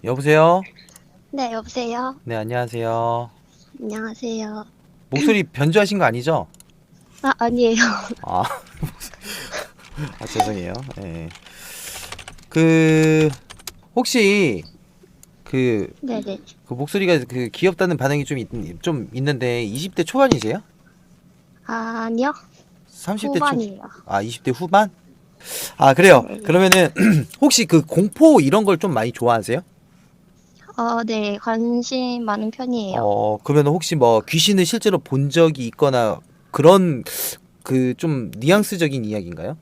여보세요? 네, 여보세요? 네, 안녕하세요. 안녕하세요. 목소리 변조하신 거 아니죠? 아, 아니에요. 아, 죄송해요. 예. 그, 혹시, 그, 네네. 목소리가 귀엽다는 반응이 좀 있는데, 20대 초반이세요? 아, 아니요. 30대 초, 후반이에요. 20대 후반? 아, 그래요. 네. 그러면은, 혹시 공포 이런 걸 좀 많이 좋아하세요? 네, 관심 많은 편이에요. 그러면 혹시 뭐, 귀신을 실제로 본 적이 있거나, 그런, 좀 뉘앙스적인 이야기인가요?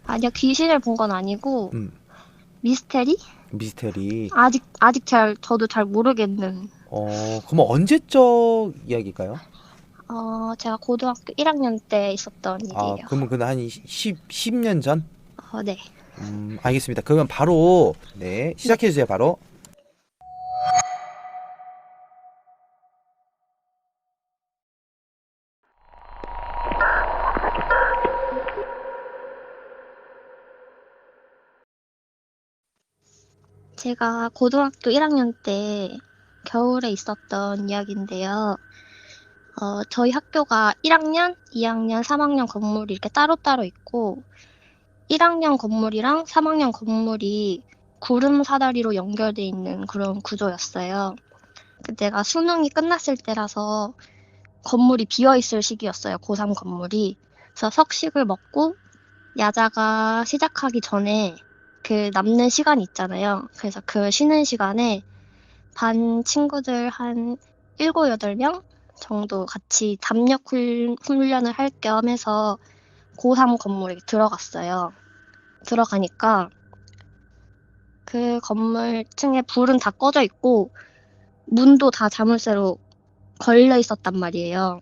아니요, 귀신을 본 건 아니고, 음, 미스테리? 미스테리. 저도 잘 모르겠는. 그러면 언제적 이야기일까요? 제가 고등학교 1학년 때 있었던 일이에요. 그러면 한 10년 전? 네. 알겠습니다. 그러면 바로, 네, 네. 시작해주세요, 바로. 제가 고등학교 1학년 때 겨울에 있었던 이야기인데요. 저희 학교가 1학년, 2학년, 3학년 건물이 이렇게 따로따로 있고, 1학년 건물이랑 3학년 건물이 구름 사다리로 연결돼 있는 그런 구조였어요. 그때가 수능이 끝났을 때라서 건물이 비어 있을 시기였어요. 고3 건물이. 그래서 석식을 먹고 야자가 시작하기 전에 그 남는 시간이 있잖아요. 그래서 그 쉬는 시간에 반 친구들 한 7, 8명 정도 같이 담력 훈련을 할 겸 해서 고3 건물에 들어갔어요. 들어가니까 그 건물 층에 불은 다 꺼져 있고 문도 다 자물쇠로 걸려 있었단 말이에요.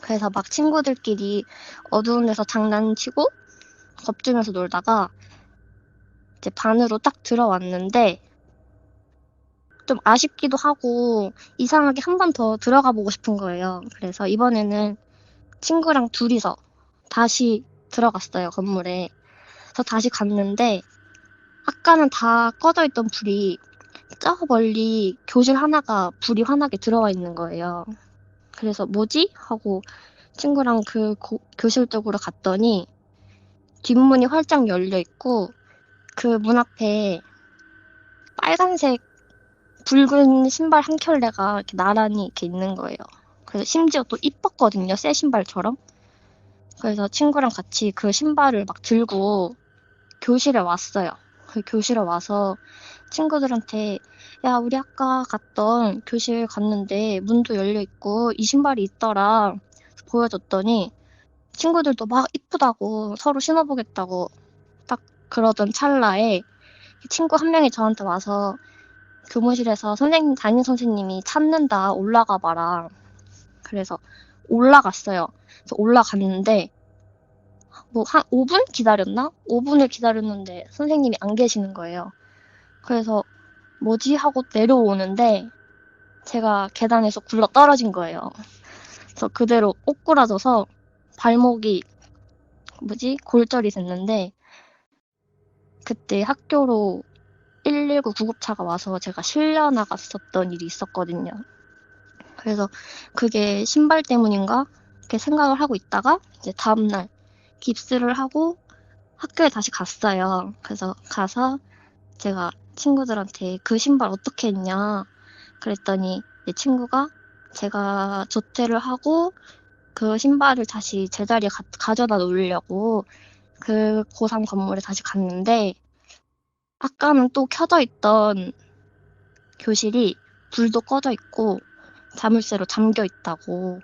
그래서 막 친구들끼리 어두운 데서 장난치고 겁주면서 놀다가 이제 반으로 딱 들어왔는데 좀 아쉽기도 하고 이상하게 한 번 더 들어가 보고 싶은 거예요. 그래서 이번에는 친구랑 둘이서 다시 들어갔어요, 건물에. 그래서 다시 갔는데 아까는 다 꺼져 있던 불이 저 멀리 교실 하나가 불이 환하게 들어와 있는 거예요. 그래서 뭐지? 하고 친구랑 교실 쪽으로 갔더니 뒷문이 활짝 열려 있고 그 문 앞에 빨간색 붉은 신발 한 켤레가 이렇게 나란히 이렇게 있는 거예요. 그래서 심지어 또 이뻤거든요, 새 신발처럼. 그래서 친구랑 같이 그 신발을 막 들고 교실에 왔어요. 그 교실에 와서 친구들한테 야, 우리 아까 갔던 교실 갔는데 문도 열려 있고 이 신발이 있더라. 보여줬더니 친구들도 막 이쁘다고 서로 신어보겠다고 딱 그러던 찰나에 친구 한 명이 저한테 와서 교무실에서 담임 선생님이 찾는다 올라가 봐라. 그래서 올라갔어요. 그래서 올라갔는데 뭐 한 5분 기다렸나? 5분을 기다렸는데 선생님이 안 계시는 거예요. 그래서 뭐지 하고 내려오는데 제가 계단에서 굴러 떨어진 거예요. 그래서 그대로 꼬꾸라져서 발목이 뭐지 골절이 됐는데 그때 학교로 119 구급차가 와서 제가 실려 나갔었던 일이 있었거든요. 그래서 그게 신발 때문인가 이렇게 생각을 하고 있다가 이제 다음날 깁스를 하고 학교에 다시 갔어요. 그래서 가서 제가 친구들한테 그 신발 어떻게 했냐 그랬더니 내 친구가 제가 조퇴를 하고 그 신발을 다시 제자리에 가져다 놓으려고 그 고3 건물에 다시 갔는데 아까는 또 켜져 있던 교실이 불도 꺼져 있고 자물쇠로 잠겨 있다고.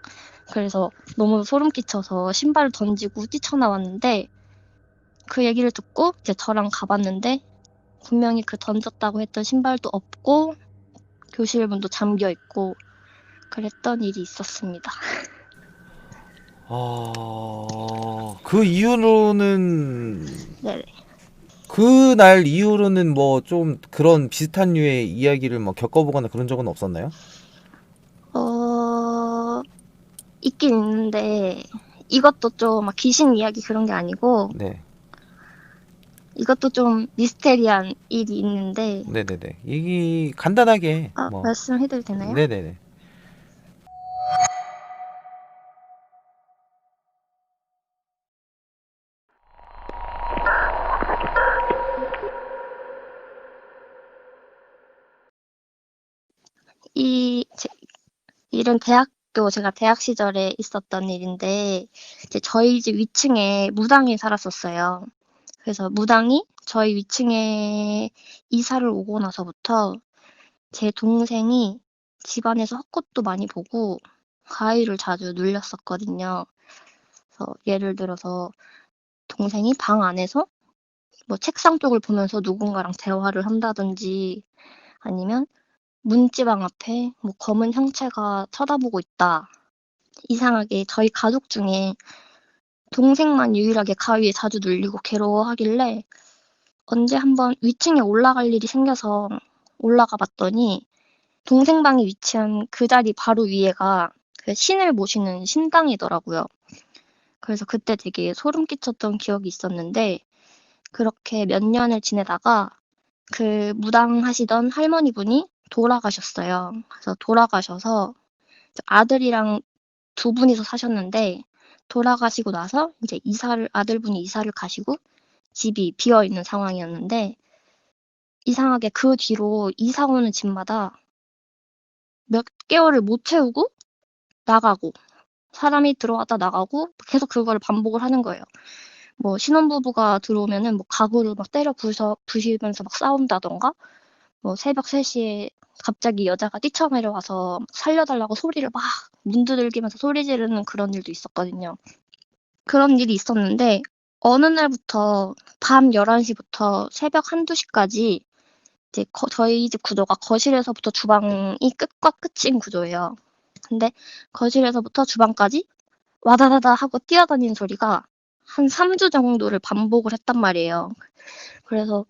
그래서 너무 소름 끼쳐서 신발을 던지고 뛰쳐나왔는데 그 얘기를 듣고 이제 저랑 가봤는데 분명히 그 던졌다고 했던 신발도 없고 교실 문도 잠겨 있고 그랬던 일이 있었습니다. 그 이후로는, 네네. 그날 이후로는 뭐 좀 그런 비슷한 류의 이야기를 뭐 겪어보거나 그런 적은 없었나요? 어, 있긴 있는데 이것도 좀 막 귀신 이야기 그런 게 아니고 네. 이것도 좀 미스테리한 일이 있는데, 네네네. 얘기 간단하게 뭐. 말씀해도 되나요? 네네네. 이 일은 제가 대학 시절에 있었던 일인데, 이제 저희 집 위층에 무당이 살았었어요. 그래서 무당이 저희 위층에 이사를 오고 나서부터 제 동생이 집안에서 헛것도 많이 보고 가위를 자주 눌렸었거든요. 그래서 예를 들어서 동생이 방 안에서 뭐 책상 쪽을 보면서 누군가랑 대화를 한다든지 아니면 문지방 앞에 뭐 검은 형체가 쳐다보고 있다. 이상하게 저희 가족 중에 동생만 유일하게 가위에 자주 눌리고 괴로워하길래 언제 한번 위층에 올라갈 일이 생겨서 올라가 봤더니 동생 방이 위치한 그 자리 바로 위에가 그 신을 모시는 신당이더라고요. 그래서 그때 되게 소름 끼쳤던 기억이 있었는데 그렇게 몇 년을 지내다가 그 무당하시던 할머니분이 돌아가셨어요. 그래서 돌아가셔서 아들이랑 두 분이서 사셨는데 돌아가시고 나서 이제 아들분이 이사를 가시고 집이 비어 있는 상황이었는데 이상하게 그 뒤로 이사 오는 집마다 몇 개월을 못 채우고 나가고 사람이 들어왔다 나가고 계속 그걸 반복을 하는 거예요. 뭐 신혼부부가 들어오면은 뭐 가구를 막 때려 부시면서 막 싸운다던가 뭐 새벽 3시에 갑자기 여자가 뛰쳐내려와서 살려달라고 소리를 막 문두들기면서 소리 지르는 그런 일도 있었거든요. 그런 일이 있었는데 어느 날부터 밤 11시부터 새벽 1~2시까지 이제 저희 집 구조가 거실에서부터 주방이 끝과 끝인 구조예요. 근데 거실에서부터 주방까지 와다다다 하고 뛰어다니는 소리가 한 3주 정도를 반복을 했단 말이에요. 그래서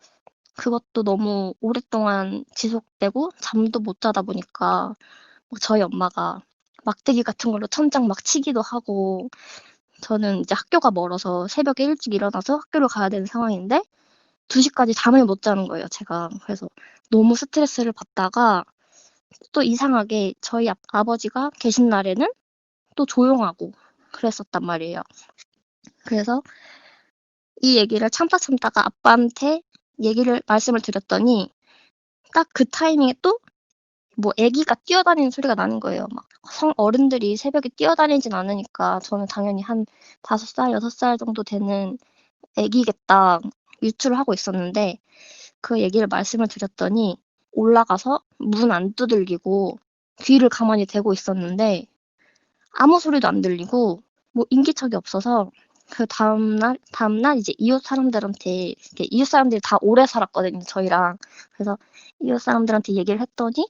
그것도 너무 오랫동안 지속되고 잠도 못 자다 보니까 저희 엄마가 막대기 같은 걸로 천장 막 치기도 하고 저는 이제 학교가 멀어서 새벽에 일찍 일어나서 학교를 가야 되는 상황인데 2시까지 잠을 못 자는 거예요, 제가. 그래서 너무 스트레스를 받다가 또 이상하게 저희 아버지가 계신 날에는 또 조용하고 그랬었단 말이에요. 그래서 이 얘기를 참다가 아빠한테 말씀을 드렸더니 딱 그 타이밍에 또 뭐 애기가 뛰어다니는 소리가 나는 거예요. 막 어른들이 새벽에 뛰어다니진 않으니까 저는 당연히 한 5살, 6살 정도 되는 애기겠다 유추를 하고 있었는데 그 얘기를 말씀을 드렸더니 올라가서 문 안 두들기고 귀를 가만히 대고 있었는데 아무 소리도 안 들리고 뭐 인기척이 없어서 그 다음날 이제 이웃 사람들한테 이웃 사람들이 다 오래 살았거든요, 저희랑. 그래서 이웃 사람들한테 얘기를 했더니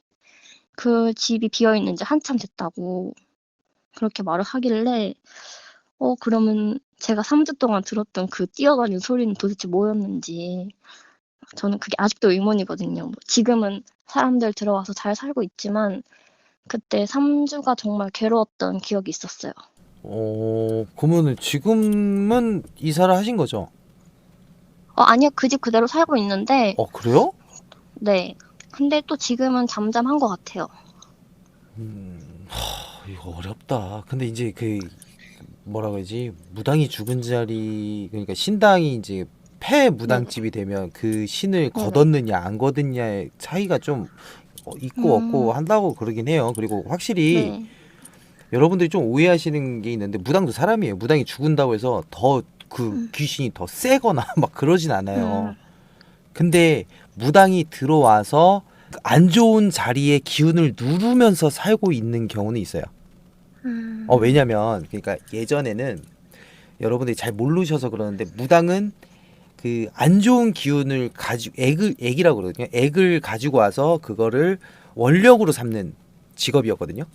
그 집이 비어 있는 지 한참 됐다고 그렇게 말을 하길래 그러면 제가 3주 동안 들었던 그 뛰어가는 소리는 도대체 뭐였는지 저는 그게 아직도 의문이거든요. 뭐 지금은 사람들 들어와서 잘 살고 있지만 그때 3주가 정말 괴로웠던 기억이 있었어요. 그러면은 지금은 이사를 하신 거죠? 아니요. 그 집 그대로 살고 있는데 그래요? 네. 근데 또 지금은 잠잠한 것 같아요. 이거 어렵다. 근데 이제 그 뭐라고 해야지? 무당이 죽은 자리, 그러니까 신당이 이제 폐 네네. 무당집이 되면 그 신을 네네. 거뒀느냐 안 거뒀냐의 차이가 좀 있고 없고 한다고 그러긴 해요. 그리고 확실히 네. 여러분들이 좀 오해하시는 게 있는데, 무당도 사람이에요. 무당이 죽은다고 해서 더 그 귀신이 더 세거나 막 그러진 않아요. 음. 근데 무당이 들어와서 안 좋은 자리의 기운을 누르면서 살고 있는 경우는 있어요. 왜냐면 그러니까 예전에는 여러분들이 잘 모르셔서 그러는데, 무당은 그 안 좋은 기운을 가지고 액이라고 그러거든요. 액을 가지고 와서 그거를 원력으로 삼는 직업이었거든요.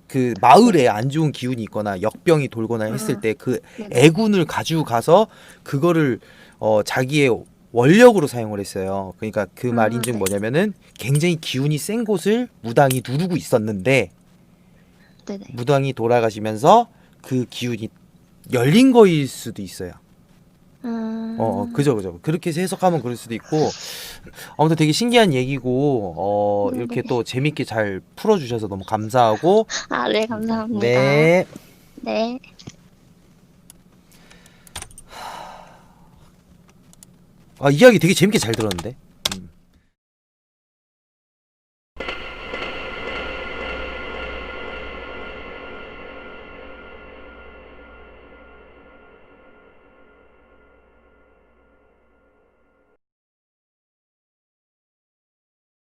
그 마을에 네. 안 좋은 기운이 있거나 역병이 돌거나 했을 때 그 네네. 애군을 가지고 가서 그거를 자기의 원력으로 사용을 했어요. 그러니까 그 말인즉 네. 뭐냐면은 굉장히 기운이 센 곳을 무당이 누르고 있었는데, 네네. 무당이 돌아가시면서 그 기운이 열린 거일 수도 있어요. 그죠. 그렇게 해석하면 그럴 수도 있고, 아무튼 되게 신기한 얘기고, 네네. 이렇게 또 재밌게 잘 풀어주셔서 너무 감사하고, 아, 네, 감사합니다. 네. 네. 아, 이야기 되게 재밌게 잘 들었는데?